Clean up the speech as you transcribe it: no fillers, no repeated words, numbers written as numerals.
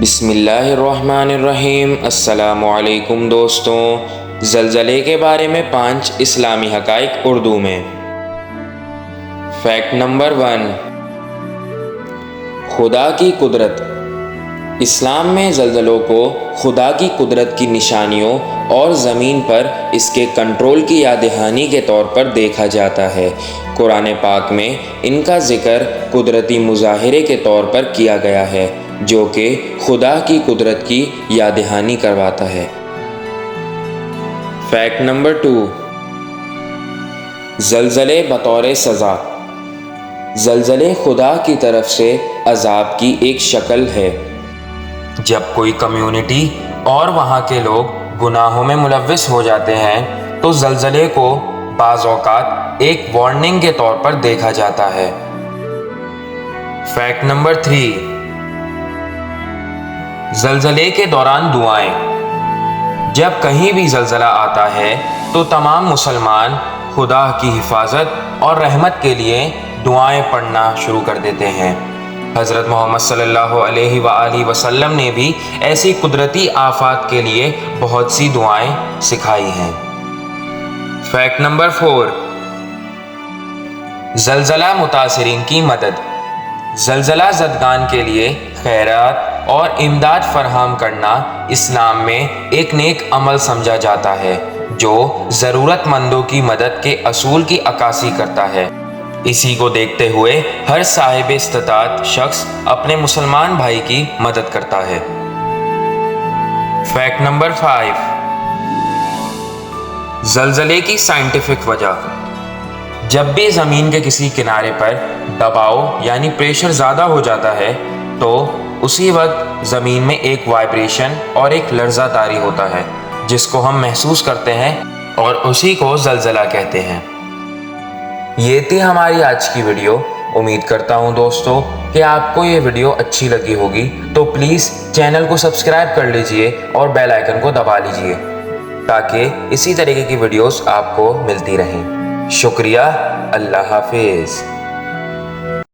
بسم اللہ الرحمن الرحیم۔ السلام علیکم دوستوں، زلزلے کے بارے میں 5 اسلامی حقائق اردو میں۔ فیکٹ نمبر 1، خدا کی قدرت۔ اسلام میں زلزلوں کو خدا کی قدرت کی نشانیوں اور زمین پر اس کے کنٹرول کی یاد دہانی کے طور پر دیکھا جاتا ہے۔ قرآن پاک میں ان کا ذکر قدرتی مظاہرے کے طور پر کیا گیا ہے جو کہ خدا کی قدرت کی یاد دہانی کرواتا ہے۔ فیکٹ نمبر 2، زلزلے بطور سزا۔ زلزلے خدا کی طرف سے عذاب کی ایک شکل ہے۔ جب کوئی کمیونٹی اور وہاں کے لوگ گناہوں میں ملوث ہو جاتے ہیں تو زلزلے کو بعض اوقات ایک وارننگ کے طور پر دیکھا جاتا ہے۔ فیکٹ نمبر 3، زلزلے کے دوران دعائیں۔ جب کہیں بھی زلزلہ آتا ہے تو تمام مسلمان خدا کی حفاظت اور رحمت کے لیے دعائیں پڑھنا شروع کر دیتے ہیں۔ حضرت محمد صلی اللہ علیہ وآلہ وسلم نے بھی ایسی قدرتی آفات کے لیے بہت سی دعائیں سکھائی ہیں۔ فیکٹ نمبر 4، زلزلہ متاثرین کی مدد۔ زلزلہ زدگان کے لیے خیرات اور امداد فراہم کرنا اسلام میں ایک نیک عمل سمجھا جاتا ہے جو ضرورت مندوں کی مدد کے اصول کی عکاسی کرتا ہے۔ اسی کو دیکھتے ہوئے ہر صاحب استطاعت شخص اپنے مسلمان بھائی کی مدد کرتا ہے۔ فیکٹ نمبر 5، زلزلے کی سائنٹیفک وجہ۔ جب بھی زمین کے کسی کنارے پر دباؤ یعنی پریشر زیادہ ہو جاتا ہے تو اسی وقت زمین میں ایک وائبریشن اور ایک لرزہ طاری ہوتا ہے جس کو ہم محسوس کرتے ہیں اور اسی کو زلزلہ کہتے ہیں۔ یہ تھی ہماری آج کی ویڈیو۔ امید کرتا ہوں دوستو کہ آپ کو یہ ویڈیو اچھی لگی ہوگی، تو پلیز چینل کو سبسکرائب کر لیجئے اور بیل آئیکن کو دبا لیجئے تاکہ اسی طریقے کی ویڈیوز آپ کو ملتی رہیں۔ شکریہ، اللہ حافظ۔